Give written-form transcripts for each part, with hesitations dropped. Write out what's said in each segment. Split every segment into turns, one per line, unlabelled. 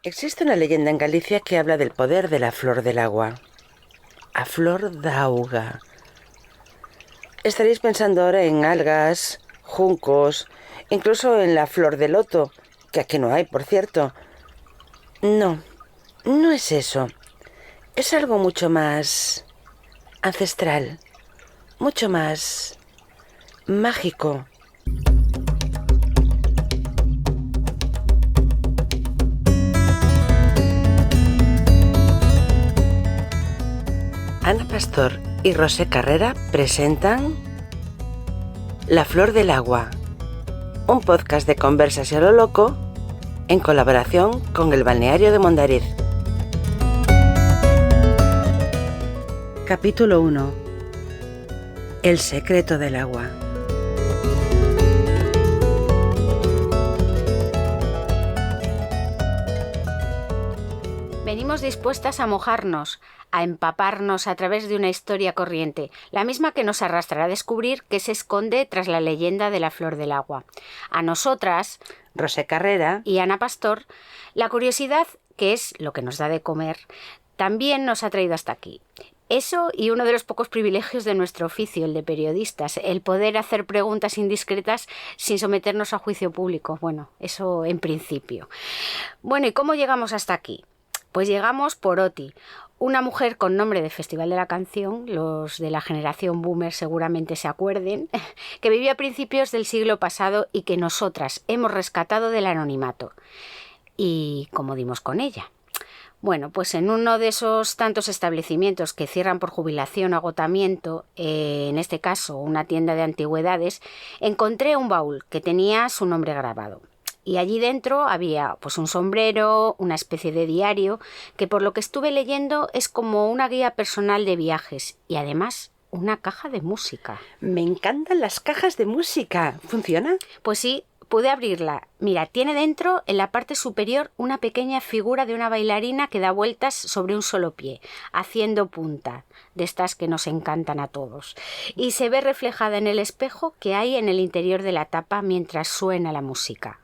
Existe una leyenda en Galicia que habla del poder de la flor del agua. A flor d'auga. Estaréis pensando ahora en algas, juncos, incluso en la flor de loto, que aquí no hay, por cierto. No, no es eso. Es algo mucho más ancestral, mucho más mágico. Ana Pastor y Rosé Carrera presentan La Flor del Agua, un podcast de conversas a lo loco en colaboración con el balneario de Mondariz. Capítulo 1. El secreto del agua.
Venimos dispuestas a mojarnos, a empaparnos a través de una historia corriente, la misma que nos arrastrará a descubrir qué se esconde tras la leyenda de la flor del agua. A nosotras,
Rosé Carrera
y Ana Pastor, la curiosidad, que es lo que nos da de comer, también nos ha traído hasta aquí. Eso y uno de los pocos privilegios de nuestro oficio, el de periodistas, el poder hacer preguntas indiscretas sin someternos a juicio público. Bueno, eso en principio. Bueno, ¿y cómo llegamos hasta aquí? Pues llegamos por Oti, una mujer con nombre de Festival de la Canción, los de la generación boomer seguramente se acuerden, que vivía a principios del siglo pasado y que nosotras hemos rescatado del anonimato. ¿Y cómo dimos con ella? Bueno, pues en uno de esos tantos establecimientos que cierran por jubilación o agotamiento, en este caso una tienda de antigüedades, encontré un baúl que tenía su nombre grabado. Y allí dentro había pues un sombrero, una especie de diario, que por lo que estuve leyendo es como una guía personal de viajes y además una caja de música.
Me encantan las cajas de música. ¿Funciona?
Pues sí, pude abrirla. Mira, tiene dentro, en la parte superior, una pequeña figura de una bailarina que da vueltas sobre un solo pie, haciendo punta, de estas que nos encantan a todos. Y se ve reflejada en el espejo que hay en el interior de la tapa mientras suena la música.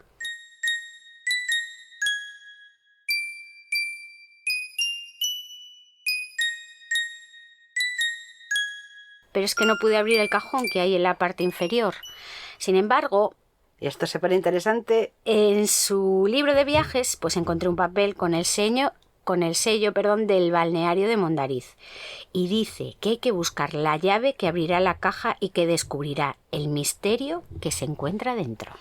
Pero es que no pude abrir el cajón que hay en la parte inferior. Sin embargo,
y esto se pone interesante,
en su libro de viajes pues encontré un papel con el sello del balneario de Mondariz y dice que hay que buscar la llave que abrirá la caja y que descubrirá el misterio que se encuentra dentro.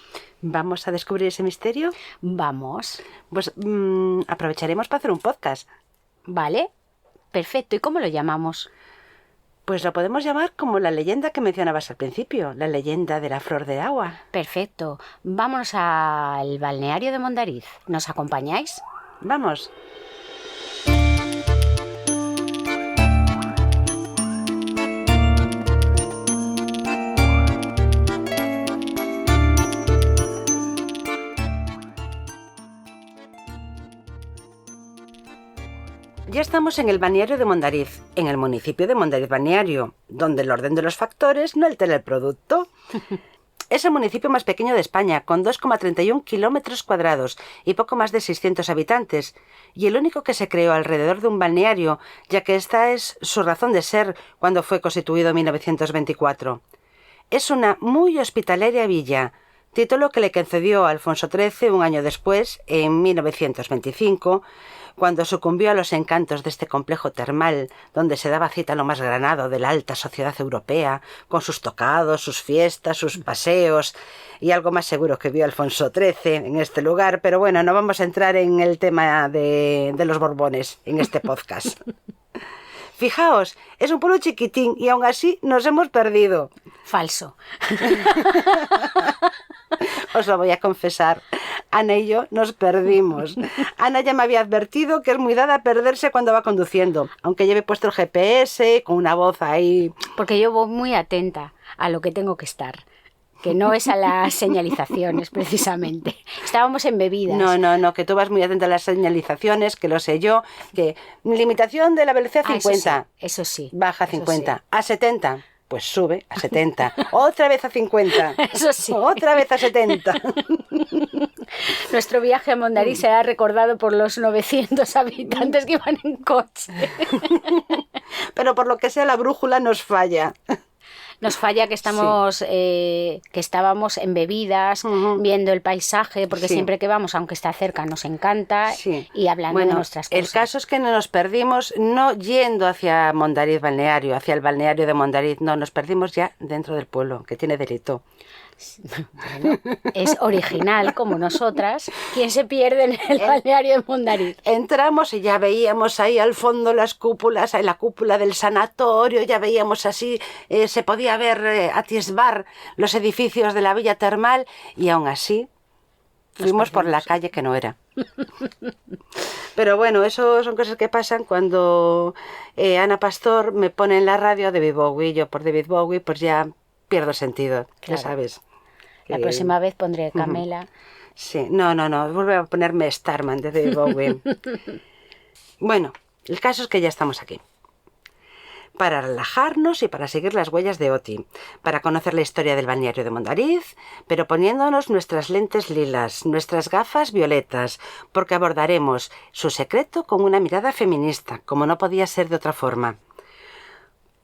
¿Vamos a descubrir ese misterio?
Vamos.
Pues aprovecharemos para hacer un podcast.
Vale, perfecto. ¿Y cómo lo llamamos?
Pues lo podemos llamar como la leyenda que mencionabas al principio, la leyenda de la flor de agua.
Perfecto. Vámonos al balneario de Mondariz. ¿Nos acompañáis?
Vamos. Ya estamos en el balneario de Mondariz, en el municipio de Mondariz Balneario, donde el orden de los factores no altera el producto. Es el municipio más pequeño de España, con 2,31 kilómetros cuadrados y poco más de 600 habitantes, y el único que se creó alrededor de un balneario, ya que esta es su razón de ser cuando fue constituido en 1924. Es una muy hospitalaria villa, título que le concedió Alfonso XIII un año después, en 1925, cuando sucumbió a los encantos de este complejo termal, donde se daba cita a lo más granado de la alta sociedad europea, con sus tocados, sus fiestas, sus paseos, y algo más seguro que vio Alfonso XIII en este lugar, pero bueno, no vamos a entrar en el tema de los Borbones en este podcast. Fijaos, es un pueblo chiquitín y aún así nos hemos perdido.
Falso.
Os lo voy a confesar. Ana y yo nos perdimos. Ana ya me había advertido que es muy dada a perderse cuando va conduciendo, aunque lleve puesto el GPS con una voz ahí.
Porque yo voy muy atenta a lo que tengo que estar, que no es a las señalizaciones precisamente. Estábamos embebidas.
No, que tú vas muy atenta a las señalizaciones, que lo sé yo, que limitación de la velocidad 50.
Eso sí.
Baja a 50. Sí. A 70. Pues sube a 70. Otra vez a 50.
Eso sí.
Otra vez a 70.
Nuestro viaje a Mondariz será recordado por los 900 habitantes que iban en coche.
Pero por lo que sea, la brújula nos falla.
Nos falla que estábamos embebidas, viendo el paisaje, porque siempre que vamos, aunque está cerca, nos encanta, y hablando de nuestras cosas.
El caso es que nos perdimos no yendo hacia Mondariz balneario, hacia el balneario de Mondariz, no, nos perdimos ya dentro del pueblo, que tiene delito.
Bueno, es original como nosotras. ¿Quién se pierde en el balneario de Mondariz?
Entramos y ya veíamos ahí al fondo las cúpulas, la cúpula del sanatorio, ya veíamos así, se podía ver, atisbar los edificios de la villa termal, y aún así fuimos por la calle que no era. Pero bueno, eso son cosas que pasan cuando Ana Pastor me pone en la radio David Bowie. Yo por David Bowie pues ya pierdo sentido, ya sabes.
La próxima vez pondré Camela.
Sí, no, vuelve a ponerme Starman de David Bowie. Bueno, el caso es que ya estamos aquí. Para relajarnos y para seguir las huellas de Oti, para conocer la historia del balneario de Mondariz, pero poniéndonos nuestras lentes lilas, nuestras gafas violetas, porque abordaremos su secreto con una mirada feminista, como no podía ser de otra forma.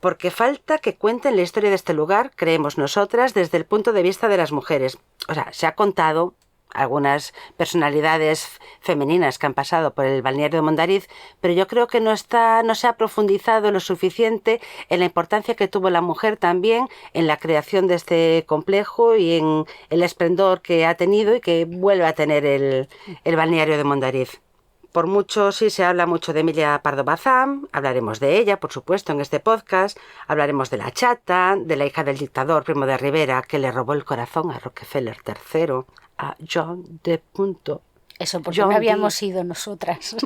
Porque falta que cuenten la historia de este lugar, creemos nosotras, desde el punto de vista de las mujeres. O sea, se ha contado algunas personalidades femeninas que han pasado por el balneario de Mondariz, pero yo creo que no se ha profundizado lo suficiente en la importancia que tuvo la mujer también en la creación de este complejo y en el esplendor que ha tenido y que vuelve a tener el balneario de Mondariz. Por mucho, sí, se habla mucho de Emilia Pardo Bazán, hablaremos de ella, por supuesto, en este podcast, hablaremos de la chata, de la hija del dictador Primo de Rivera, que le robó el corazón a Rockefeller III, a John D.
Eso, porque no habíamos ido nosotras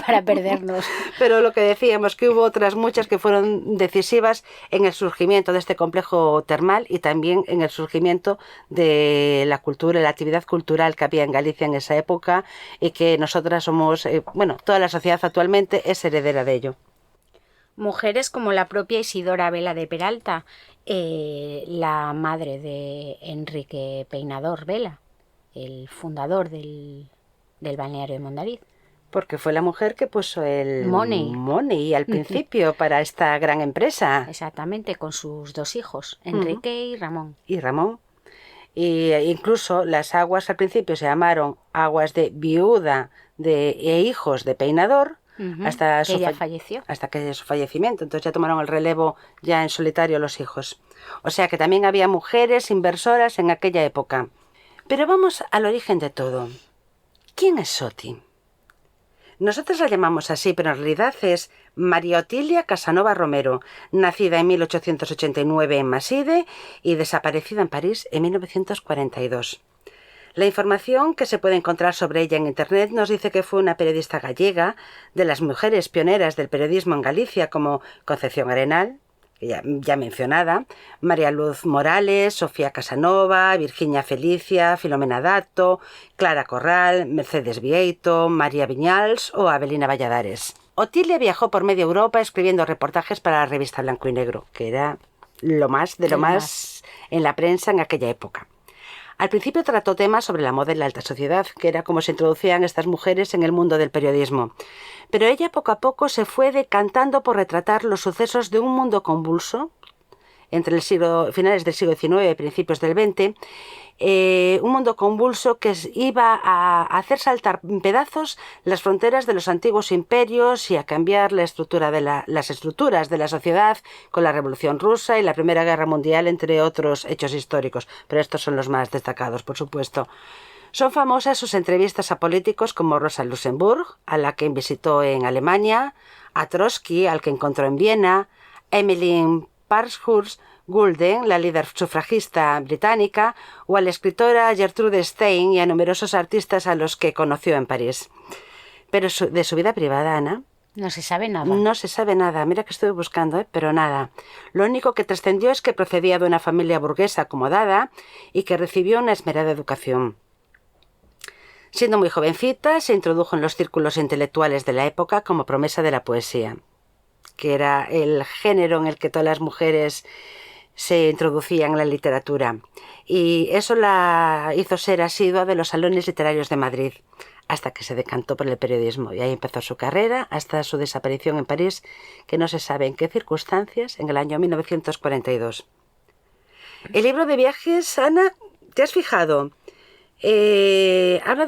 para perdernos.
Pero lo que decíamos, que hubo otras muchas que fueron decisivas en el surgimiento de este complejo termal y también en el surgimiento de la cultura, la actividad cultural que había en Galicia en esa época, y que nosotras somos, toda la sociedad actualmente es heredera de ello.
Mujeres como la propia Isidora Vela de Peralta, la madre de Enrique Peinador Vela, el fundador del balneario de Mondariz.
Porque fue la mujer que puso el money al principio para esta gran empresa.
Exactamente, con sus dos hijos, Enrique y Ramón.
Y incluso las aguas al principio se llamaron aguas de viuda e hijos de Peinador, hasta que ella falleció. Hasta que su fallecimiento. Entonces ya tomaron el relevo ya en solitario los hijos. O sea que también había mujeres inversoras en aquella época. Pero vamos al origen de todo. ¿Quién es Oti? Nosotros la llamamos así, pero en realidad es María Otilia Casanova Romero, nacida en 1889 en Maside y desaparecida en París en 1942. La información que se puede encontrar sobre ella en Internet nos dice que fue una periodista gallega, de las mujeres pioneras del periodismo en Galicia, como Concepción Arenal, ya mencionada, María Luz Morales, Sofía Casanova, Virginia Felicia, Filomena Dato, Clara Corral, Mercedes Vieito, María Viñals o Avelina Valladares. Otilia viajó por media Europa escribiendo reportajes para la revista Blanco y Negro, que era lo más en la prensa en aquella época. Al principio trató temas sobre la moda y la alta sociedad, que era como se introducían estas mujeres en el mundo del periodismo. Pero ella poco a poco se fue decantando por retratar los sucesos de un mundo convulso, entre finales del siglo XIX y principios del XX, un mundo convulso que iba a hacer saltar en pedazos las fronteras de los antiguos imperios y a cambiar las estructuras de la sociedad con la Revolución Rusa y la Primera Guerra Mundial, entre otros hechos históricos. Pero estos son los más destacados, por supuesto. Son famosas sus entrevistas a políticos como Rosa Luxemburg, a la que visitó en Alemania, a Trotsky, al que encontró en Viena, a Emmeline Pankhurst Gulden, la líder sufragista británica, o a la escritora Gertrude Stein y a numerosos artistas a los que conoció en París. Pero de su vida privada, Ana,
no se sabe nada.
No se sabe nada. Mira que estuve buscando, pero nada. Lo único que trascendió es que procedía de una familia burguesa acomodada y que recibió una esmerada educación. Siendo muy jovencita, se introdujo en los círculos intelectuales de la época como promesa de la poesía, que era el género en el que todas las mujeres se introducían en la literatura. Y eso la hizo ser asidua de los salones literarios de Madrid, hasta que se decantó por el periodismo. Y ahí empezó su carrera hasta su desaparición en París, que no se sabe en qué circunstancias, en el año 1942. El libro de viajes, Ana, ¿te has fijado? Habla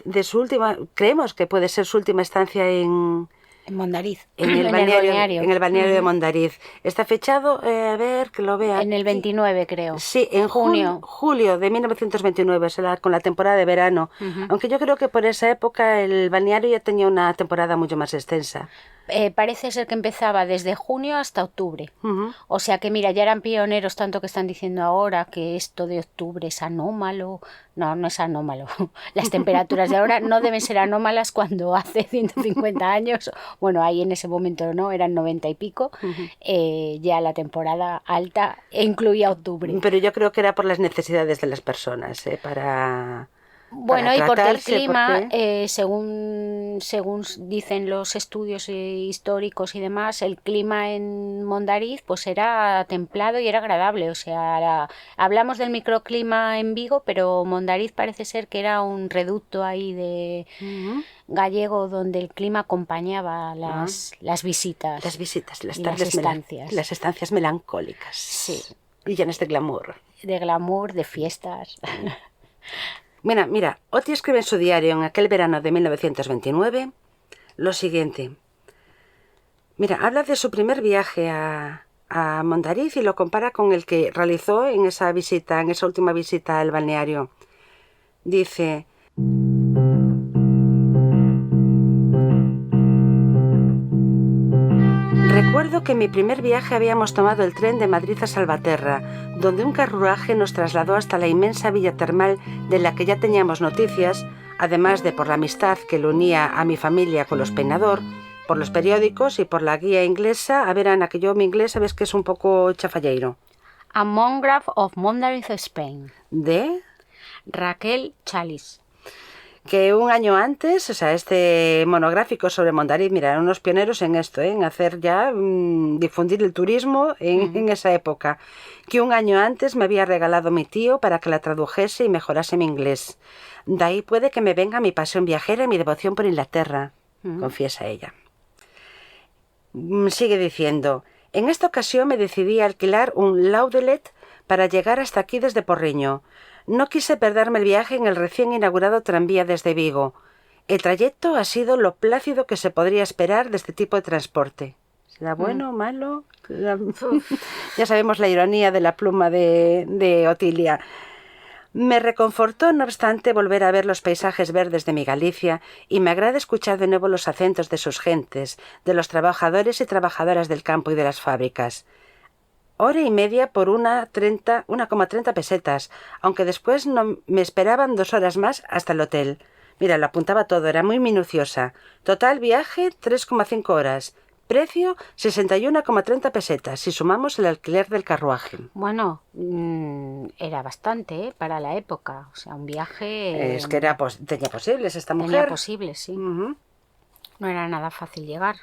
de su última, creemos que puede ser su última estancia en
Mondariz.
En el balneario de Mondariz. Está fechado, a ver, que lo vea.
En el 29, creo.
Sí, en julio de 1929, o sea, con la temporada de verano. Aunque yo creo que por esa época el balneario ya tenía una temporada mucho más extensa.
Parece ser que empezaba desde junio hasta octubre. O sea que mira, ya eran pioneros, tanto que están diciendo ahora que esto de octubre es anómalo. No, no es anómalo. Las temperaturas de ahora no deben ser anómalas cuando hace 150 años, bueno, ahí en ese momento no, eran 90 y pico, ya la temporada alta incluía octubre.
Pero yo creo que era por las necesidades de las personas, para...
Bueno, y porque el clima, según dicen los estudios históricos y demás, el clima en Mondariz pues era templado y era agradable. O sea, hablamos del microclima en Vigo, pero Mondariz parece ser que era un reducto ahí de gallego donde el clima acompañaba las visitas.
Las visitas, las
estancias.
Las estancias melancólicas.
Sí.
Y llenas de glamour.
De glamour, de fiestas.
Mira, Oti escribe en su diario en aquel verano de 1929 lo siguiente. Mira, habla de su primer viaje a Mondariz y lo compara con el que realizó en esa última visita al balneario. Dice... Recuerdo que en mi primer viaje habíamos tomado el tren de Madrid a Salvaterra, donde un carruaje nos trasladó hasta la inmensa villa termal de la que ya teníamos noticias, además de por la amistad que lo unía a mi familia con los Peinador, por los periódicos y por la guía inglesa. A ver, Ana, que yo mi inglés sabes que es un poco chafalleiro.
A Monograph of Mondariz, Spain.
¿De?
Raquel Chalis.
Que un año antes, o sea, este monográfico sobre Mondariz, mira, eran unos pioneros en esto, en hacer ya, difundir el turismo en esa época, que un año antes me había regalado mi tío para que la tradujese y mejorase mi inglés. De ahí puede que me venga mi pasión viajera y mi devoción por Inglaterra, confiesa ella. Sigue diciendo, en esta ocasión me decidí a alquilar un Laudelet para llegar hasta aquí desde Porriño. No quise perderme el viaje en el recién inaugurado tranvía desde Vigo. El trayecto ha sido lo plácido que se podría esperar de este tipo de transporte. ¿Será bueno o malo? Ya sabemos la ironía de la pluma de Otilia. Me reconfortó, no obstante, volver a ver los paisajes verdes de mi Galicia y me agrada escuchar de nuevo los acentos de sus gentes, de los trabajadores y trabajadoras del campo y de las fábricas. 1:30 por 1,30 pesetas, aunque después no me esperaban 2 horas más hasta el hotel. Mira, lo apuntaba todo, era muy minuciosa. Total viaje, 3,5 horas. Precio, 61,30 pesetas, si sumamos el alquiler del carruaje.
Bueno, era bastante, para la época. O sea, un viaje...
Es que tenía posibles esta mujer.
Tenía posibles, sí. No era nada fácil llegar.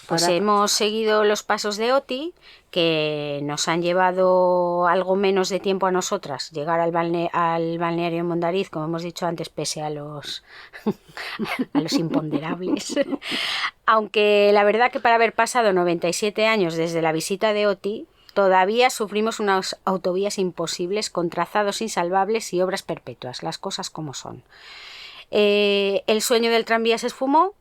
Pues hemos seguido los pasos de Oti, que nos han llevado algo menos de tiempo a nosotras llegar al balneario de Mondariz, como hemos dicho antes, pese a los imponderables. Aunque la verdad que para haber pasado 97 años desde la visita de Oti, todavía sufrimos unas autovías imposibles con trazados insalvables y obras perpetuas, las cosas como son. El sueño del tranvía se esfumó.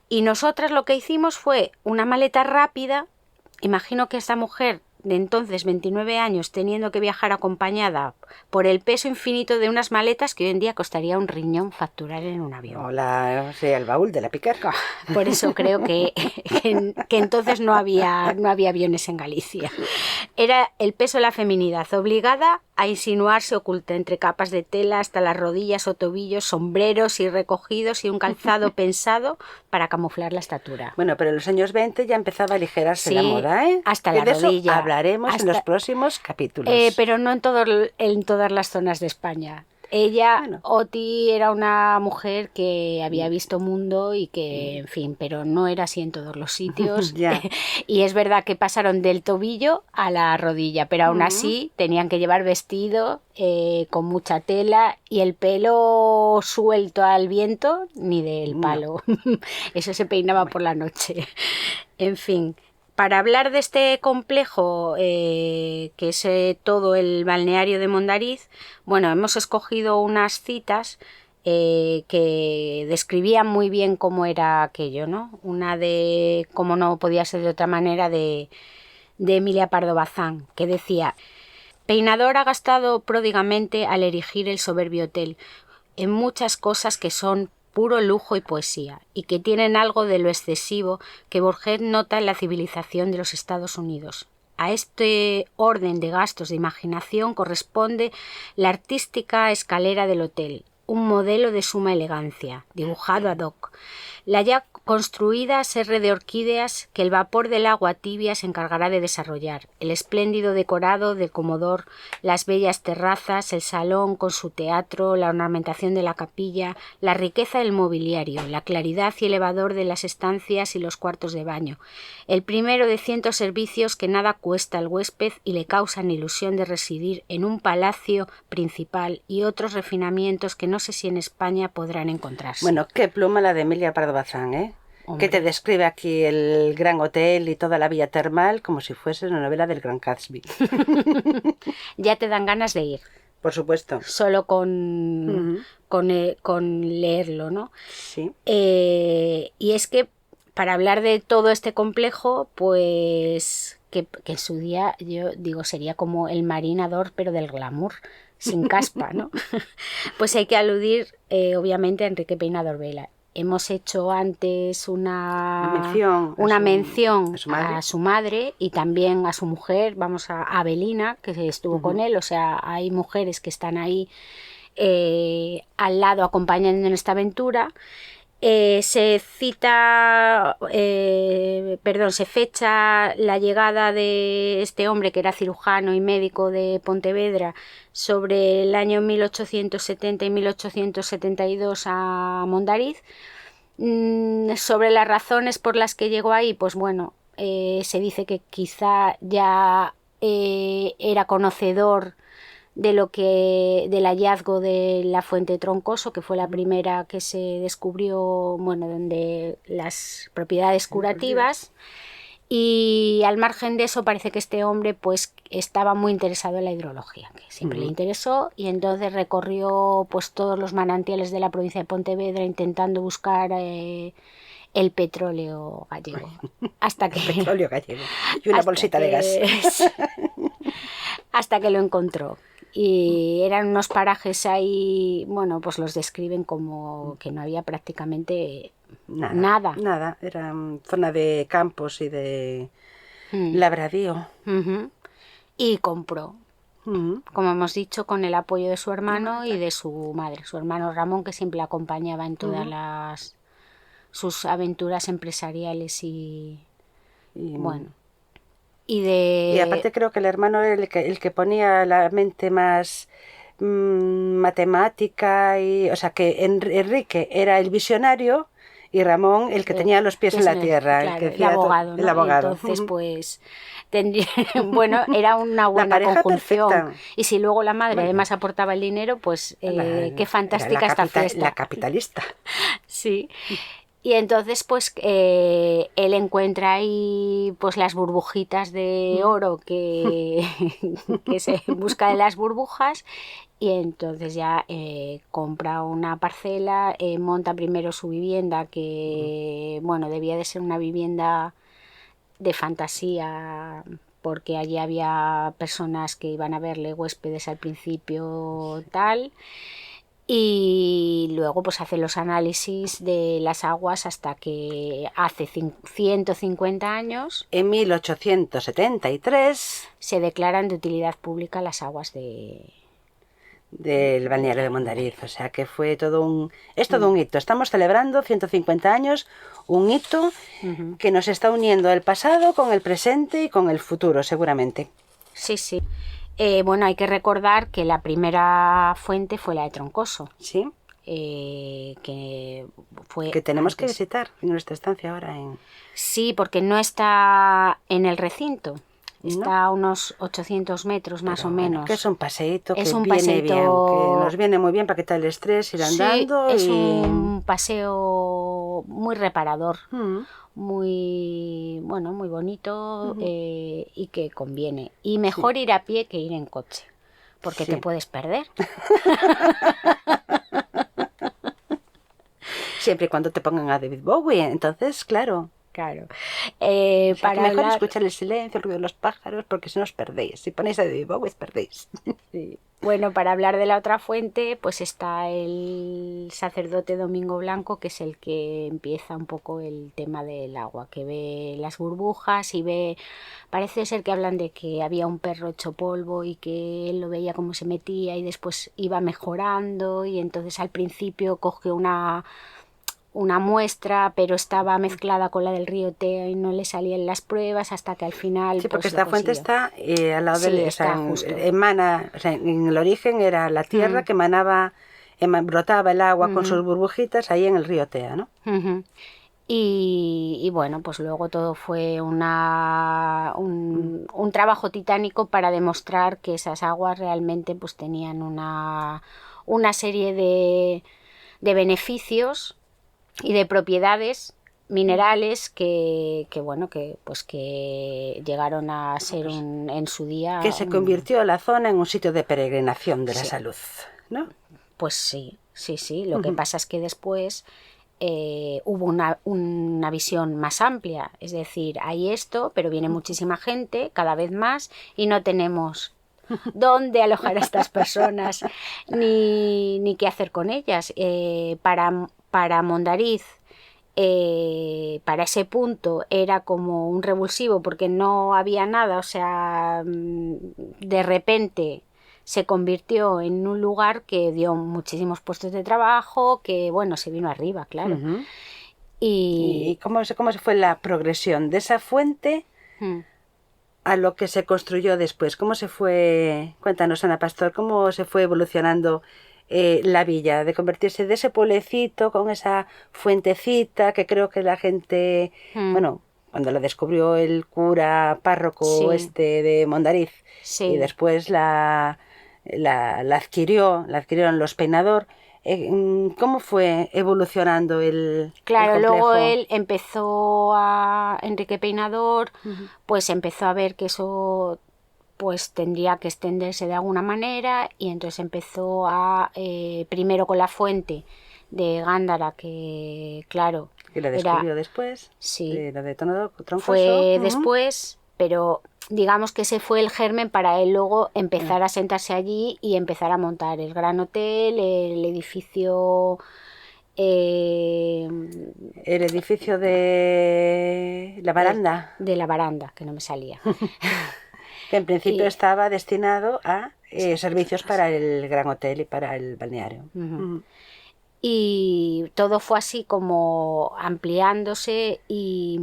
Y nosotras lo que hicimos fue una maleta rápida. Imagino que esta mujer de entonces, 29 años, teniendo que viajar acompañada por el peso infinito de unas maletas que hoy en día costaría un riñón facturar en un avión.
El baúl de la Piquer.
Por eso creo que entonces no había aviones en Galicia. Era el peso de la feminidad, obligada a insinuarse oculta entre capas de tela hasta las rodillas o tobillos, sombreros y recogidos y un calzado pensado para camuflar la estatura.
Bueno, pero en los años 20 ya empezaba a aligerarse la moda, ¿eh?
Hasta la rodilla.
Eso hablaremos en los próximos capítulos.
Pero no en todas las zonas de España. Ella,
Bueno.
Oti, era una mujer que había visto mundo y que, en fin, pero no era así en todos los sitios.
Ya.
Y es verdad que pasaron del tobillo a la rodilla, pero aún así tenían que llevar vestido con mucha tela y el pelo suelto al viento, ni del palo. Eso se peinaba por la noche. En fin. Para hablar de este complejo, que es todo el balneario de Mondariz, bueno, hemos escogido unas citas que describían muy bien cómo era aquello, ¿no? Una de, como no podía ser de otra manera, de Emilia Pardo Bazán, que decía: Peinador ha gastado pródigamente al erigir el soberbio hotel en muchas cosas que son puro lujo y poesía, y que tienen algo de lo excesivo que Borges nota en la civilización de los Estados Unidos. A este orden de gastos de imaginación corresponde la artística escalera del hotel, un modelo de suma elegancia, dibujado ad hoc. La ya construida serre de orquídeas que el vapor del agua tibia se encargará de desarrollar, el espléndido decorado del comodor, las bellas terrazas, el salón con su teatro, la ornamentación de la capilla, la riqueza del mobiliario, la claridad y elevador de las estancias y los cuartos de baño, el primero de cientos servicios que nada cuesta al huésped y le causan ilusión de residir en un palacio principal, y otros refinamientos que no sé si en España podrán encontrarse.
Bueno, qué pluma la de Emilia Pardo Bazán, ¿eh?
Hombre.
Que te describe aquí el gran hotel y toda la villa termal como si fuese una novela del Gran Gatsby.
Ya te dan ganas de ir,
Por supuesto.
solo con leerlo, ¿no?
Sí.
Y es que para hablar de todo este complejo, pues que en su día, yo digo, sería como el marinador, pero del glamour, sin caspa, ¿no? Pues hay que aludir, obviamente, a Enrique Peinador Vela. Hemos hecho antes una mención a su madre y también a su mujer, vamos, a Avelina, que estuvo con él. O sea, hay mujeres que están ahí al lado acompañando en esta aventura. Se fecha la llegada de este hombre, que era cirujano y médico de Pontevedra, sobre el año 1870 y 1872 a Mondariz. Sobre las razones por las que llegó ahí, pues bueno, se dice que quizá ya era conocedor del hallazgo de la fuente Troncoso, que fue la primera que se descubrió, bueno, donde las propiedades curativas. Y al margen de eso, parece que este hombre pues estaba muy interesado en la hidrología, que siempre le interesó, y entonces recorrió pues todos los manantiales de la provincia de Pontevedra intentando buscar el petróleo gallego. Hasta que,
el petróleo gallego. Y una bolsita de gas.
Hasta que lo encontró. Y eran unos parajes ahí, bueno, pues los describen como que no había prácticamente nada.
Nada, era zona de campos y de labradío.
Y compró, como hemos dicho, con el apoyo de su hermano y de su madre, su hermano Ramón, que siempre le acompañaba en todas sus aventuras empresariales y bueno.
Y aparte creo que el hermano era el que ponía la mente más matemática, y, o sea, que Enrique era el visionario y Ramón el que tenía los pies en la tierra,
claro,
el que decía
el abogado, ¿no?
El abogado.
Entonces, pues, bueno, era una buena conjunción.
Perfecta.
Y si luego la madre además aportaba el dinero, pues qué fantástica esta fiesta.
La capitalista.
Sí. Y entonces, pues, él encuentra ahí pues las burbujitas de oro que se busca de las burbujas, y entonces ya compra una parcela, monta primero su vivienda, que, bueno, debía de ser una vivienda de fantasía, porque allí había personas que iban a verle, huéspedes al principio, tal. Y luego pues hace los análisis de las aguas hasta que hace 150 años,
en 1873,
se declaran de utilidad pública las aguas
del balneario de Mondariz. O sea que fue todo un hito. Estamos celebrando 150 años, un hito que nos está uniendo el pasado con el presente y con el futuro, seguramente.
Sí, sí. Bueno, hay que recordar que la primera fuente fue la de Troncoso.
Sí.
Que fue
que tenemos
antes.
que visitar en nuestra estancia ahora en...
Sí, porque no está en el recinto. Está
¿No?
a unos 800 metros más
Pero
o
bueno,
menos.
que es un paseíto
Es
que
un
viene
paseíto...
bien, que nos viene muy bien para quitar el estrés, ir andando.
Sí, es
y...
un paseo muy reparador,
Mm.
muy, bueno, muy bonito,
Ujú.
y que conviene. Y mejor ir a pie que ir en coche, porque
Sí.
te puedes perder.
Siempre y cuando te pongan a David Bowie, entonces, claro.
Claro.
O sea, que
Para
mejor
hablar...
escuchar el silencio, el ruido de los pájaros, porque si no os perdéis. Si ponéis a David Bowie, os perdéis.
Sí. Bueno, para hablar de la otra fuente, pues está el sacerdote Domingo Blanco, que es el que empieza un poco el tema del agua, que ve las burbujas y ve, parece ser que hablan de que había un perro hecho polvo y que él lo veía cómo se metía y después iba mejorando y entonces al principio coge una muestra, pero estaba mezclada con la del río Tea y no le salían las pruebas hasta que al final...
Sí, porque
pues,
esta
lo
fuente
consiguió.
está al lado
Sí,
del... O
está
sea,
justo.
emana, o sea, en el origen era la tierra que emanaba, brotaba el agua con sus burbujitas ahí en el río Tea, ¿no?
Uh-huh. Y bueno, pues luego todo fue un trabajo titánico para demostrar que esas aguas realmente pues tenían una serie de beneficios y de propiedades minerales que bueno, que pues que llegaron a ser en su día...
Que se convirtió la zona en un sitio de peregrinación de la
Sí.
salud, ¿no?
Pues sí. Lo que pasa es que después hubo una visión más amplia. Es decir, hay esto, pero viene muchísima gente, cada vez más, y no tenemos dónde alojar a estas personas ni qué hacer con ellas. Para Mondariz, para ese punto era como un revulsivo porque no había nada, o sea, de repente se convirtió en un lugar que dio muchísimos puestos de trabajo, que bueno, se vino arriba, claro.
Uh-huh.
Y
¿Y cómo se fue la progresión de esa fuente a lo que se construyó después? ¿Cómo se fue, cuéntanos Ana Pastor, cómo se fue evolucionando la villa, de convertirse de ese pueblecito con esa fuentecita que creo que la gente, bueno, cuando la descubrió el cura párroco
Sí.
de Mondariz,
Sí.
y después la adquirieron los Peinador, ¿cómo fue evolucionando el
Claro,
complejo?
luego él empezó Enrique Peinador, pues empezó a ver que eso pues tendría que extenderse de alguna manera y entonces empezó primero con la fuente de Gándara, que claro...
Que la descubrió después,
sí,
la de Troncoso.
fue después, pero digamos que ese fue el germen para él luego empezar a sentarse allí y empezar a montar el Gran Hotel, el edificio...
el edificio de la baranda.
De la baranda, que no me salía.
Que en principio estaba destinado a servicios para el Gran Hotel y para el balneario.
Y todo fue así como ampliándose y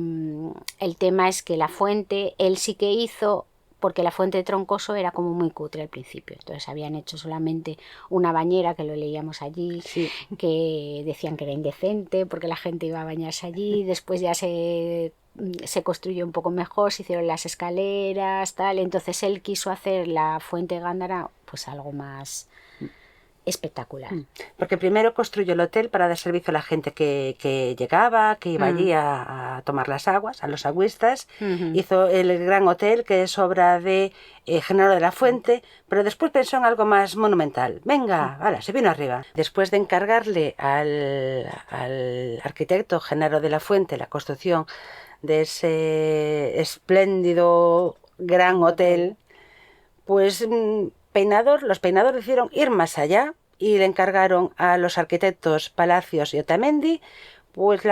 el tema es que la fuente, él sí que hizo, porque la fuente de Troncoso era como muy cutre al principio, entonces habían hecho solamente una bañera, que lo leíamos allí,
sí,
que decían que era indecente porque la gente iba a bañarse allí, después ya se construyó un poco mejor, se hicieron las escaleras, tal, entonces él quiso hacer la fuente de Gándara pues algo más espectacular.
Porque primero construyó el hotel para dar servicio a la gente que llegaba, que iba allí a tomar las aguas, a los agüistas. Hizo el Gran Hotel, que es obra de Genaro de la Fuente, pero después pensó en algo más monumental. Venga, ahora se vino arriba. Después de encargarle al arquitecto Genaro de la Fuente la construcción de ese espléndido Gran Hotel, pues los Peinador decidieron ir más allá y le encargaron a los arquitectos Palacios y Otamendi pues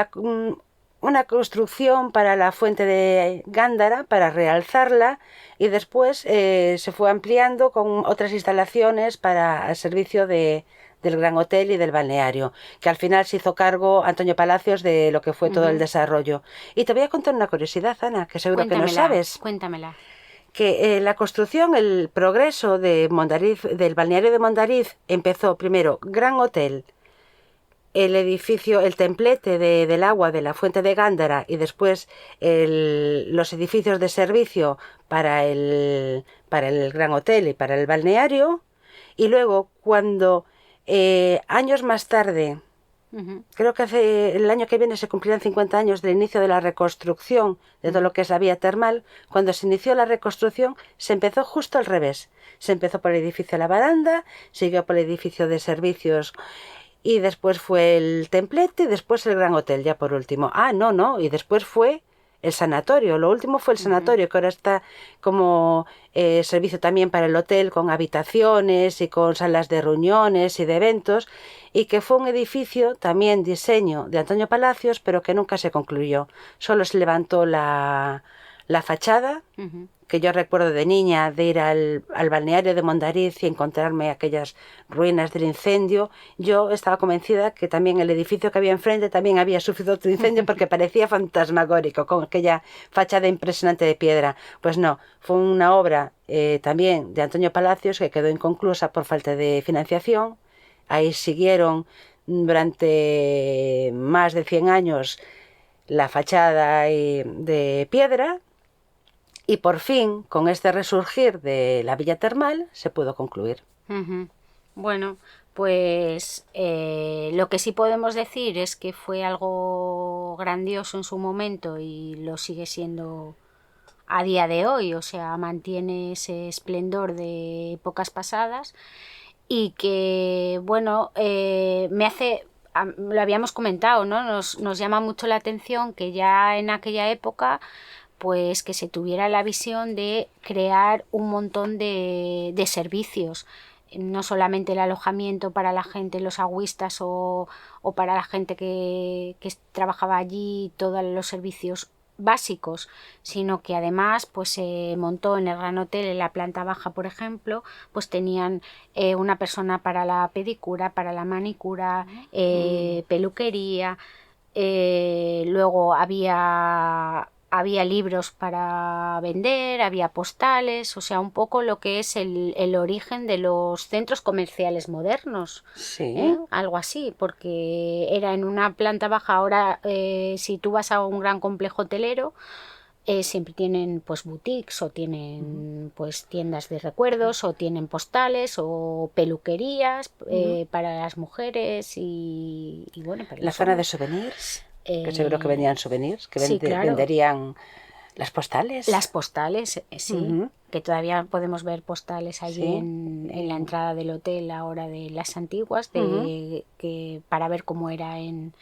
una construcción para la fuente de Gándara, para realzarla, y después se fue ampliando con otras instalaciones para el servicio del Gran Hotel y del balneario, que al final se hizo cargo Antonio Palacios de lo que fue todo el desarrollo. Y te voy a contar una curiosidad, Ana, que seguro que no sabes.
Cuéntamela.
que la construcción, el progreso de Mondariz, del balneario de Mondariz, empezó primero Gran Hotel, el edificio, el templete del agua de la fuente de Gándara y después los edificios de servicio para el Gran Hotel y para el balneario. Y luego, cuando años más tarde, creo que el año que viene se cumplirán 50 años del inicio de la reconstrucción de todo lo que es la vía termal, cuando se inició la reconstrucción se empezó justo al revés. Se empezó por el edificio La Baranda, siguió por el edificio de servicios y después fue el templete y después el Gran Hotel, ya por último. No, y después fue el sanatorio. Lo último fue el sanatorio, que ahora está como servicio también para el hotel, con habitaciones y con salas de reuniones y de eventos, y que fue un edificio también diseño de Antonio Palacios, pero que nunca se concluyó. Solo se levantó la fachada, que yo recuerdo de niña de ir al balneario de Mondariz y encontrarme aquellas ruinas del incendio. Yo estaba convencida que también el edificio que había enfrente también había sufrido otro incendio porque parecía fantasmagórico, con aquella fachada impresionante de piedra. Pues no, fue una obra también de Antonio Palacios que quedó inconclusa por falta de financiación. Ahí siguieron durante más de 100 años la fachada de piedra. Y por fin, con este resurgir de la villa termal, se pudo concluir.
Bueno, pues lo que sí podemos decir es que fue algo grandioso en su momento y lo sigue siendo a día de hoy, o sea, mantiene ese esplendor de épocas pasadas y que, bueno, lo habíamos comentado, ¿no? Nos llama mucho la atención que ya en aquella época pues que se tuviera la visión de crear un montón de servicios, no solamente el alojamiento para la gente, los agüistas o para la gente que trabajaba allí, todos los servicios básicos, sino que además pues se montó en el Gran Hotel, en la planta baja por ejemplo, pues tenían una persona para la pedicura, para la manicura, peluquería, luego había libros para vender, había postales, o sea, un poco lo que es el origen de los centros comerciales modernos.
Sí.
Algo así, porque era en una planta baja. Ahora, si tú vas a un gran complejo hotelero, siempre tienen pues boutiques o tienen pues tiendas de recuerdos o tienen postales o peluquerías para las mujeres y bueno, para
la zona de souvenirs. Que seguro que vendían souvenirs, que
sí, claro.
venderían las postales.
Las postales, sí, que todavía podemos ver postales allí en la entrada del hotel ahora de las antiguas, para ver cómo era en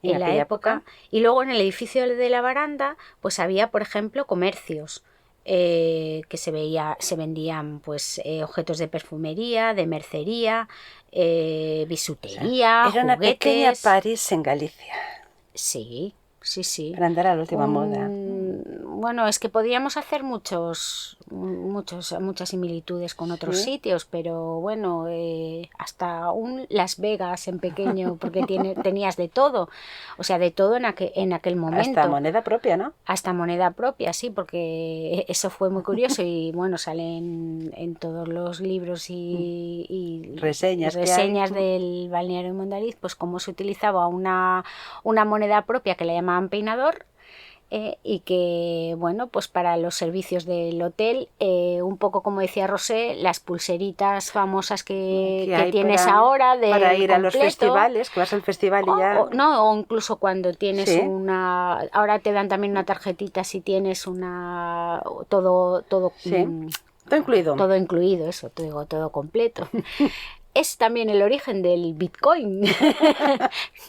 la época. Y luego en el edificio de La Baranda, pues había, por ejemplo, comercios. Que se vendían pues objetos de perfumería, de mercería, bisutería,
o sea, era una
juguetes.
Pequeña París en Galicia.
Sí.
Para andar a la última moda.
Bueno, es que podríamos hacer muchas similitudes con otros sitios, pero bueno, hasta Las Vegas en pequeño, porque tenías de todo, o sea, de todo en aquel momento.
Hasta moneda propia, ¿no?
Hasta moneda propia, sí, porque eso fue muy curioso y bueno, sale en todos los libros y
reseñas
del balneario de Mondariz, pues cómo se utilizaba una moneda propia que la llamaban peinador, y que bueno, pues para los servicios del hotel, un poco como decía Rosé, las pulseritas famosas que tienes ahora
para ir completo, a los festivales, que vas al festival y ya
o incluso cuando tienes ahora te dan también una tarjetita si tienes todo
todo incluido,
eso, te digo, todo completo. Es también el origen del Bitcoin.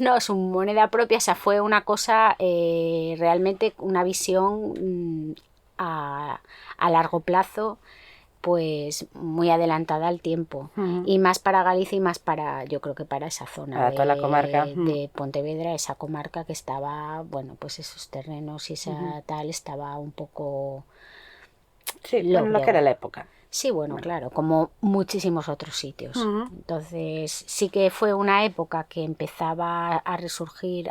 No, su moneda propia, o sea, fue una cosa, realmente una visión a largo plazo, pues muy adelantada al tiempo. Y más para Galicia y más yo creo que para esa zona
toda la comarca
de Pontevedra, esa comarca que estaba, bueno, pues esos terrenos y esa tal estaba un poco...
Sí, lo que era la época.
Sí, bueno, claro, como muchísimos otros sitios. Entonces, sí que fue una época que empezaba a surgir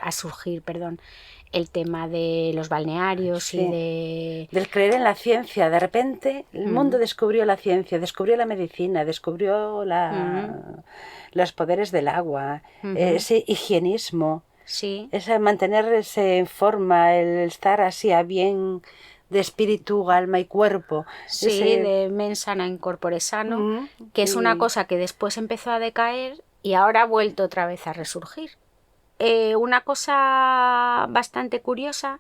el tema de los balnearios
Sí.
y de...
Del creer en la ciencia. De repente el mundo descubrió la ciencia, descubrió la medicina, descubrió los poderes del agua, ese higienismo,
Sí,
ese mantenerse en forma, el estar así a bien de espíritu, alma y cuerpo.
sí,
Ese-
de mens sana in corpore sano,
Mm,
que es una
y-
cosa que después empezó a decaer y ahora ha vuelto otra vez a resurgir. Una cosa bastante curiosa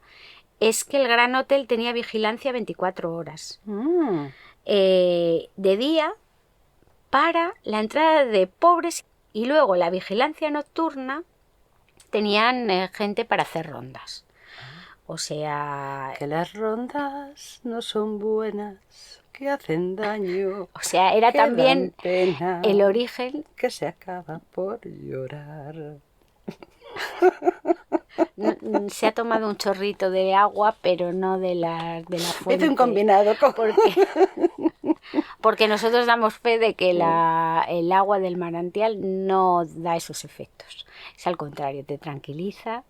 es que el Gran Hotel tenía vigilancia 24 horas.
Mm.
De día para la entrada de pobres y luego la vigilancia nocturna tenían gente para hacer rondas. O sea,
Que las rondas no son buenas, que hacen daño,
era
que
también
dan pena,
el origen.
que se acaba por llorar.
Se ha tomado un chorrito de agua, pero no de la fuente.
Hice un combinado con...
Porque nosotros damos fe de que el agua del manantial no da esos efectos. Es al contrario, te tranquiliza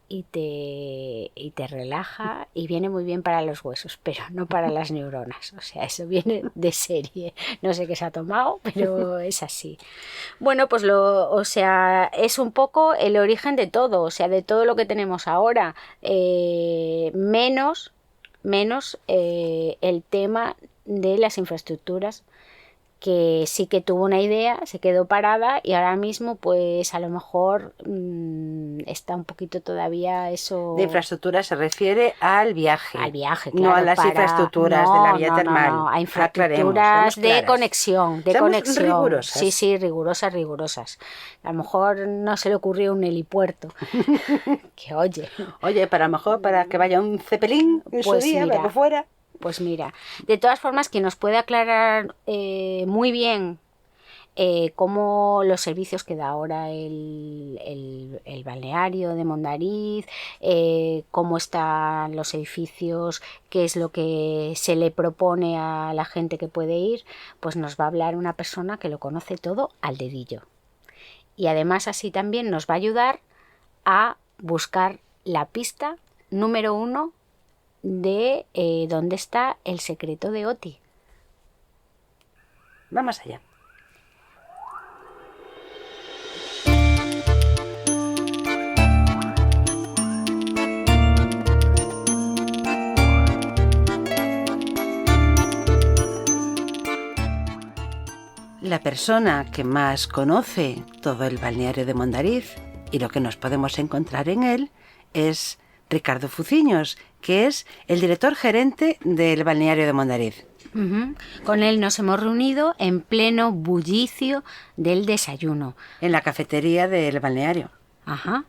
y te relaja y viene muy bien para los huesos, pero no para las neuronas. O sea, eso viene de serie. No sé qué se ha tomado, pero es así. Bueno, pues es un poco el origen de todo, o sea, de todo lo que tenemos ahora, menos el tema de las infraestructuras, que sí que tuvo una idea, se quedó parada y ahora mismo pues a lo mejor está un poquito todavía eso...
De infraestructura se refiere al viaje.
Al viaje, claro.
No a las infraestructuras de la vía termal.
No, a
Aclaremos,
infraestructuras
seamos
de
claras.
conexión, de
Seamos
conexión.
rigurosas.
Sí, rigurosas. A lo mejor no se le ocurrió un helipuerto. Que oye.
Oye, para lo mejor para que vaya un cepelín en
Pues
su día,
mira.
para que fuera.
Pues mira, de todas formas, quien nos puede aclarar muy bien cómo los servicios que da ahora el balneario de Mondariz, cómo están los edificios, qué es lo que se le propone a la gente que puede ir, pues nos va a hablar una persona que lo conoce todo al dedillo. Y además así también nos va a ayudar a buscar la pista número 1 de dónde está el secreto de Oti.
Vamos allá. La persona que más conoce todo el balneario de Mondariz y lo que nos podemos encontrar en él es Ricardo Fuciños, que es el director gerente del balneario de Mondariz.
Con él nos hemos reunido en pleno bullicio del desayuno.
En la cafetería del balneario.
Ajá.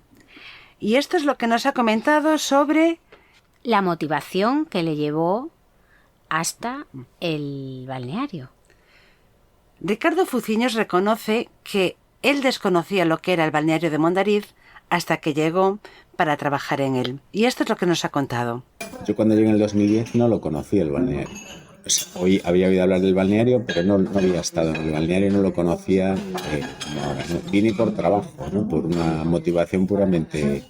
Y esto es lo que nos ha comentado sobre...
La motivación que le llevó hasta el balneario.
Ricardo Fuciños reconoce que él desconocía lo que era el balneario de Mondariz hasta que llegó para trabajar en él. Y esto es lo que nos ha contado.
Yo cuando llegué en el 2010 no lo conocía el balneario. Hoy había oído hablar del balneario, pero no había estado en el balneario, no lo conocía como ahora, ¿no? Vine por trabajo, ¿no? Por una motivación puramente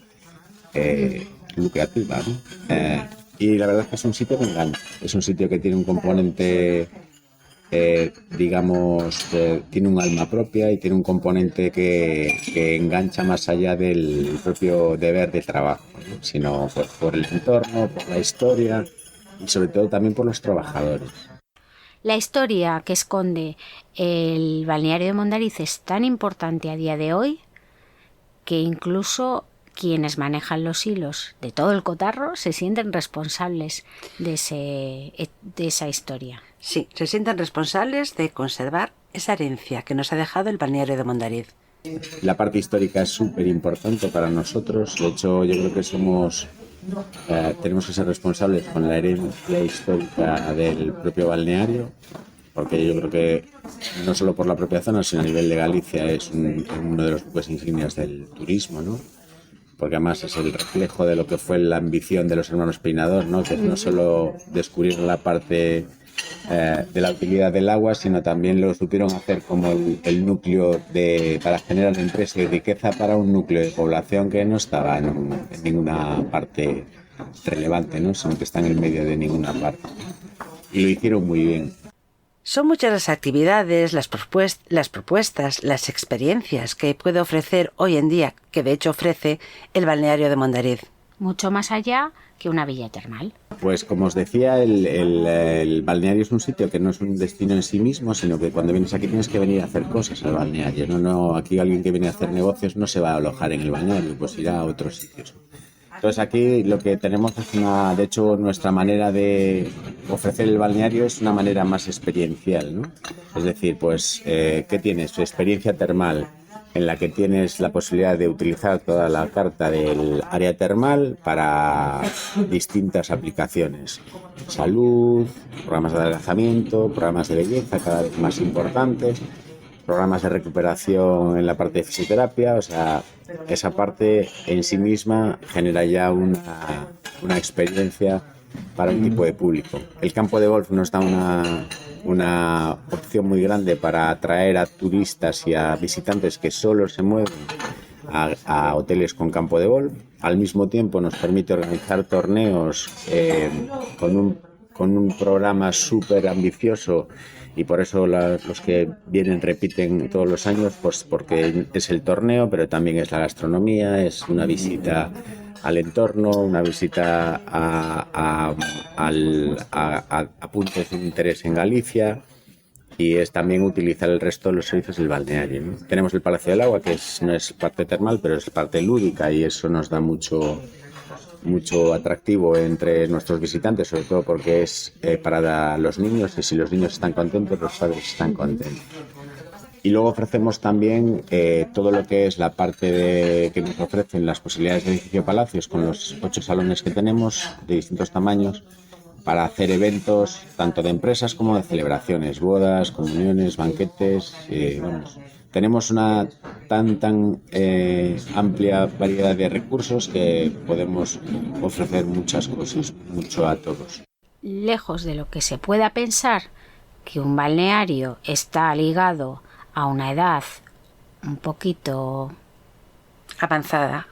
lucrativa, ¿no? Y la verdad es que es un sitio que engancha. Es un sitio que tiene un componente... tiene un alma propia y tiene un componente que engancha más allá del propio deber de trabajo, ¿no? Sino por el entorno, por la historia y sobre todo también por los trabajadores.
La historia que esconde el balneario de Mondariz es tan importante a día de hoy que incluso quienes manejan los hilos de todo el cotarro se sienten responsables de esa historia.
Sí, se sienten responsables de conservar esa herencia que nos ha dejado el balneario de Mondariz.
La parte histórica es súper importante para nosotros. De hecho, yo creo que tenemos que ser responsables con la herencia histórica del propio balneario, porque yo creo que no solo por la propia zona, sino a nivel de Galicia es uno de los buques insignias del turismo, ¿no? Porque además es el reflejo de lo que fue la ambición de los hermanos Peinador, ¿no? Que no solo descubrir la parte de la utilidad del agua, sino también lo supieron hacer como el núcleo para generar empresa y riqueza para un núcleo de población que no estaba en ninguna parte relevante, ¿no? Sino que está en el medio de ninguna parte. Y lo hicieron muy bien.
Son muchas las actividades, las propuestas, las experiencias que puede ofrecer hoy en día, que de hecho ofrece el balneario de Mondariz.
Mucho más allá que una villa termal.
Pues como os decía, el balneario es un sitio que no es un destino en sí mismo, sino que cuando vienes aquí tienes que venir a hacer cosas al balneario. No, aquí alguien que viene a hacer negocios no se va a alojar en el balneario, pues irá a otros sitios. Entonces aquí lo que tenemos es de hecho nuestra manera de ofrecer el balneario es una manera más experiencial, ¿no? Es decir, pues, ¿qué tienes? Experiencia termal, en la que tienes la posibilidad de utilizar toda la carta del área termal para distintas aplicaciones. Salud, programas de adelgazamiento, programas de belleza cada vez más importantes, programas de recuperación en la parte de fisioterapia, o sea, esa parte en sí misma genera ya una experiencia para un tipo de público. El campo de golf nos da una opción muy grande para atraer a turistas y a visitantes que solo se mueven a hoteles con campo de golf. Al mismo tiempo nos permite organizar torneos con un programa súper ambicioso, y por eso los que vienen repiten todos los años, pues porque es el torneo, pero también es la gastronomía, es una visita al entorno, una visita a puntos de interés en Galicia, y es también utilizar el resto de los servicios del balneario, ¿no? Tenemos el Palacio del Agua, que no es parte termal, pero es parte lúdica, y eso nos da mucho atractivo entre nuestros visitantes, sobre todo porque es para los niños, y si los niños están contentos, los padres están contentos. Y luego ofrecemos también todo lo que es la parte que nos ofrecen las posibilidades de edificio palacios, con los 8 salones que tenemos de distintos tamaños, para hacer eventos tanto de empresas como de celebraciones, bodas, comuniones, banquetes. Tenemos una tan amplia variedad de recursos que podemos ofrecer muchas cosas, mucho a todos.
Lejos de lo que se pueda pensar, que un balneario está ligado a una edad un poquito
avanzada,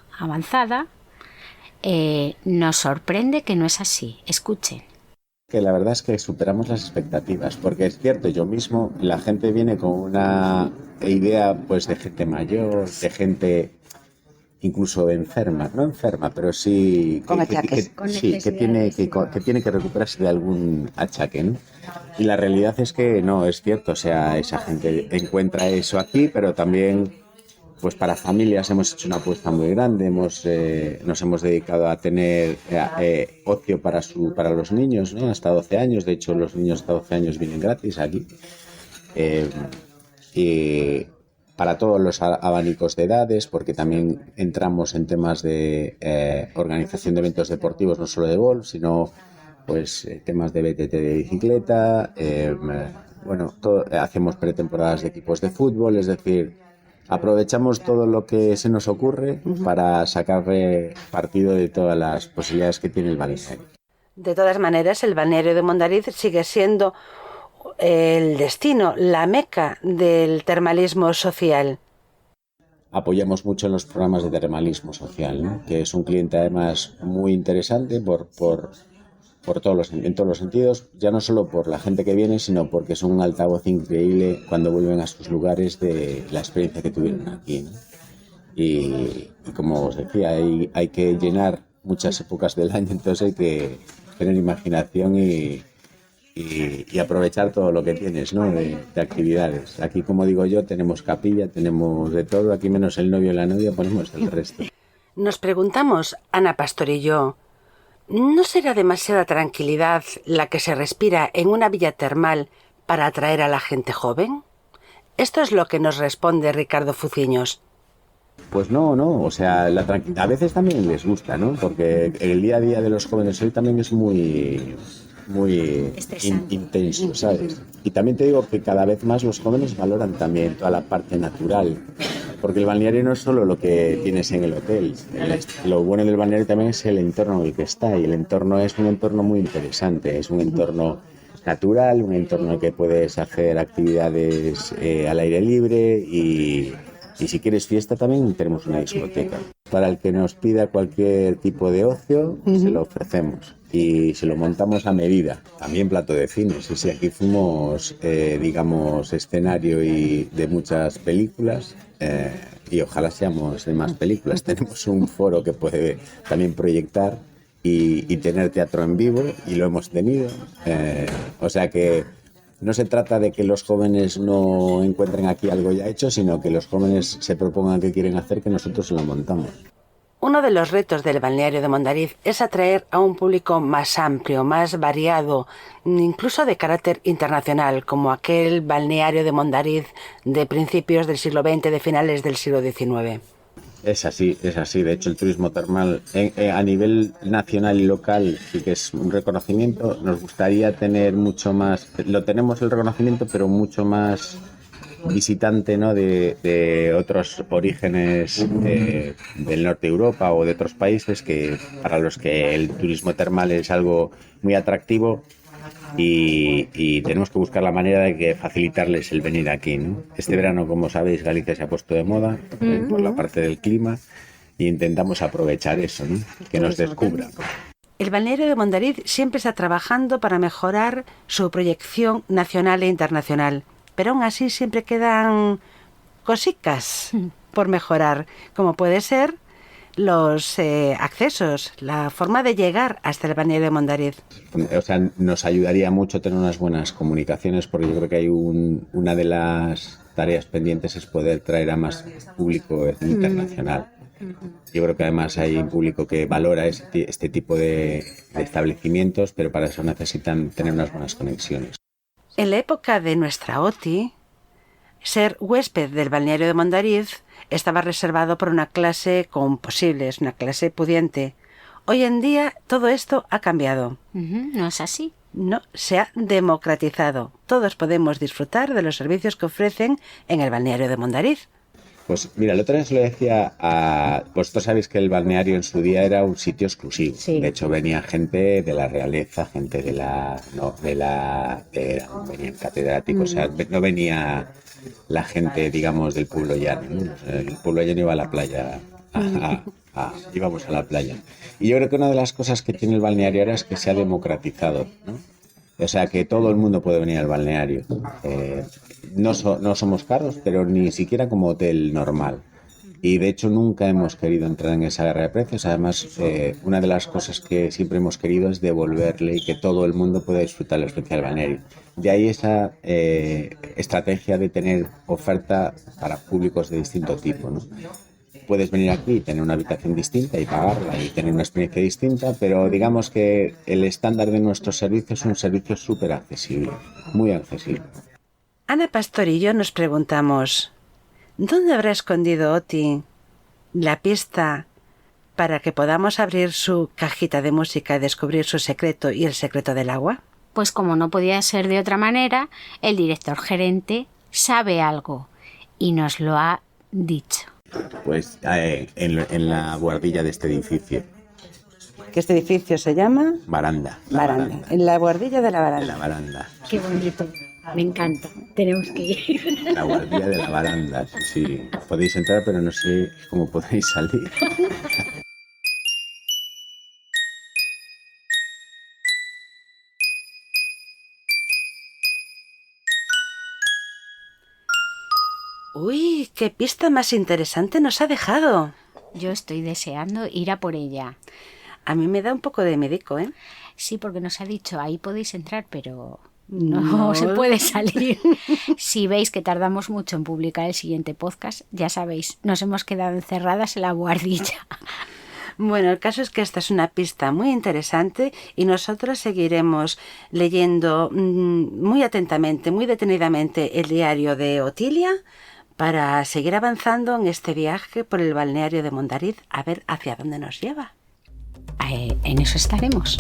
nos sorprende que no es así. Escuchen.
Que la verdad es que superamos las expectativas, porque es cierto, yo mismo, la gente viene con una idea pues de gente mayor, de gente incluso enferma, no enferma, pero sí que tiene que recuperarse de algún achaque, ¿no? Y la realidad es que no, es cierto, o sea, esa gente encuentra eso aquí, pero también pues para familias hemos hecho una apuesta muy grande, nos hemos dedicado a tener ocio para los niños, ¿no? Hasta 12 años, de hecho los niños hasta 12 años vienen gratis aquí, y para todos los abanicos de edades, porque también entramos en temas de organización de eventos deportivos, no solo de golf, sino pues temas de BTT de bicicleta, hacemos pretemporadas de equipos de fútbol, es decir, aprovechamos todo lo que se nos ocurre para sacarle partido de todas las posibilidades que tiene el balneario.
De todas maneras, el balneario de Mondariz sigue siendo el destino, la meca del termalismo social.
Apoyamos mucho en los programas de termalismo social, ¿no? Que es un cliente además muy interesante en todos los sentidos, ya no solo por la gente que viene, sino porque es un altavoz increíble cuando vuelven a sus lugares de la experiencia que tuvieron aquí, ¿no? Y como os decía, hay que llenar muchas épocas del año, entonces hay que tener imaginación y aprovechar todo lo que tienes, ¿no? de actividades. Aquí, como digo yo, tenemos capilla, tenemos de todo, aquí menos el novio y la novia ponemos el resto.
Nos preguntamos, Ana Pastor y yo, ¿no será demasiada tranquilidad la que se respira en una villa termal para atraer a la gente joven? Esto es lo que nos responde Ricardo Fuciños.
Pues no, o sea, a veces también les gusta, ¿no? Porque el día a día de los jóvenes hoy también es muy intenso, ¿sabes? Y también te digo que cada vez más los jóvenes valoran también toda la parte natural, porque el balneario no es solo lo que tienes en el hotel. Lo bueno del balneario también es el entorno en el que está, y el entorno es un entorno muy interesante, es un entorno natural, un entorno en el que puedes hacer actividades al aire libre y si quieres fiesta también tenemos una discoteca. Para el que nos pida cualquier tipo de ocio, se lo ofrecemos y se lo montamos a medida. También plato de cine, sí, aquí fuimos, digamos, escenario de muchas películas y ojalá seamos de más películas. Tenemos un foro que puede también proyectar y tener teatro en vivo y lo hemos tenido. O sea que no se trata de que los jóvenes no encuentren aquí algo ya hecho, sino que los jóvenes se propongan qué quieren hacer, que nosotros se lo montamos.
Uno de los retos del balneario de Mondariz es atraer a un público más amplio, más variado, incluso de carácter internacional, como aquel balneario de Mondariz de principios del siglo XX, de finales del siglo XIX.
Es así. De hecho, el turismo termal a nivel nacional y local sí que es un reconocimiento. Nos gustaría tener mucho más, lo tenemos el reconocimiento, pero mucho más visitante, ¿no? de otros orígenes del norte de Europa o de otros países para los que el turismo termal es algo muy atractivo. Y tenemos que buscar la manera de facilitarles el venir aquí, ¿no? Este verano, como sabéis, Galicia se ha puesto de moda por la parte del clima y intentamos aprovechar eso, ¿no? Que nos descubran.
El balneario de Mondariz siempre está trabajando para mejorar su proyección nacional e internacional, pero aún así siempre quedan cositas por mejorar, como puede ser los accesos, la forma de llegar hasta el balneario de Mondariz.
O sea, nos ayudaría mucho tener unas buenas comunicaciones, porque yo creo que hay una de las tareas pendientes es poder traer a más público internacional. Yo creo que además hay un público que valora este tipo de establecimientos, pero para eso necesitan tener unas buenas conexiones.
En la época de nuestra OTI, ser huésped del balneario de Mondariz estaba reservado por una clase con posibles, una clase pudiente. Hoy en día todo esto ha cambiado.
¿No es así?
No, se ha democratizado. Todos podemos disfrutar de los servicios que ofrecen en el balneario de Mondariz.
Pues mira, el otro día se lo decía vosotros sabéis que el balneario en su día era un sitio exclusivo.
Sí.
De hecho, venía gente de la realeza, gente venían catedráticos, o sea, no venía la gente, digamos, del pueblo llano, ¿no? El pueblo llano iba a la playa, íbamos a la playa. Y yo creo que una de las cosas que tiene el balneario ahora es que se ha democratizado, ¿no? O sea, que todo el mundo puede venir al balneario. No somos caros, pero ni siquiera como hotel normal. Y de hecho nunca hemos querido entrar en esa guerra de precios. Además, una de las cosas que siempre hemos querido es devolverle y que todo el mundo pueda disfrutar la experiencia del balneario. De ahí esa estrategia de tener oferta para públicos de distinto tipo, ¿no? Puedes venir aquí y tener una habitación distinta y pagarla y tener una experiencia distinta, pero digamos que el estándar de nuestros servicios es un servicio súper accesible, muy accesible.
Ana Pastor y yo nos preguntamos, ¿dónde habrá escondido Oti la pista para que podamos abrir su cajita de música y descubrir su secreto y el secreto del agua?
Pues como no podía ser de otra manera, el director gerente sabe algo y nos lo ha dicho.
Pues en la buhardilla de este edificio.
¿Qué este edificio se llama?
Baranda.
Baranda. En la buhardilla de la baranda.
En la baranda.
Qué bonito. Me encanta. Tenemos que ir.
La buhardilla de la baranda. Sí. Podéis entrar, pero no sé cómo podéis salir.
Uy, qué pista más interesante nos ha dejado.
Yo estoy deseando ir a por ella.
A mí me da un poco de médico, ¿eh?
Sí, porque nos ha dicho, ahí podéis entrar, pero no se puede salir. Si veis que tardamos mucho en publicar el siguiente podcast, ya sabéis, nos hemos quedado encerradas en la buhardilla.
Bueno, el caso es que esta es una pista muy interesante y nosotros seguiremos leyendo muy atentamente, muy detenidamente el diario de Otilia para seguir avanzando en este viaje por el balneario de Mondariz a ver hacia dónde nos lleva.
En eso estaremos.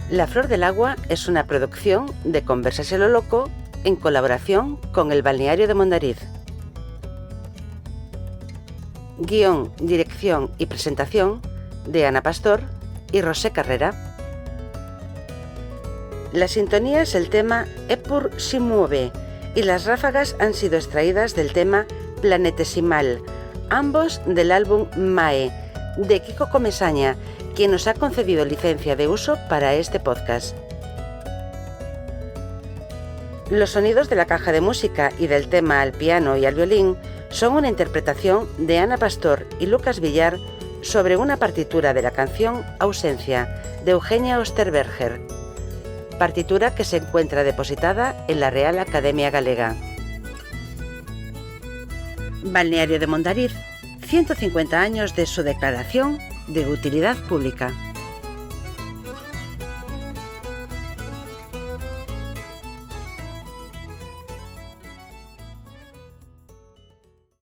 La Flor del Agua es una producción de Conversas a lo Loco en colaboración con el balneario de Mondariz. Guión, dirección y presentación, de Ana Pastor y Rosé Carrera. La sintonía es el tema Epur si muove y las ráfagas han sido extraídas del tema Planetesimal, ambos del álbum Mae, de Kiko Comesaña, quien nos ha concedido licencia de uso para este podcast. Los sonidos de la caja de música y del tema al piano y al violín son una interpretación de Ana Pastor y Lucas Villar sobre una partitura de la canción Ausencia, de Eugenia Osterberger, partitura que se encuentra depositada en la Real Academia Galega. Balneario de Mondariz, 150 años de su declaración de utilidad pública.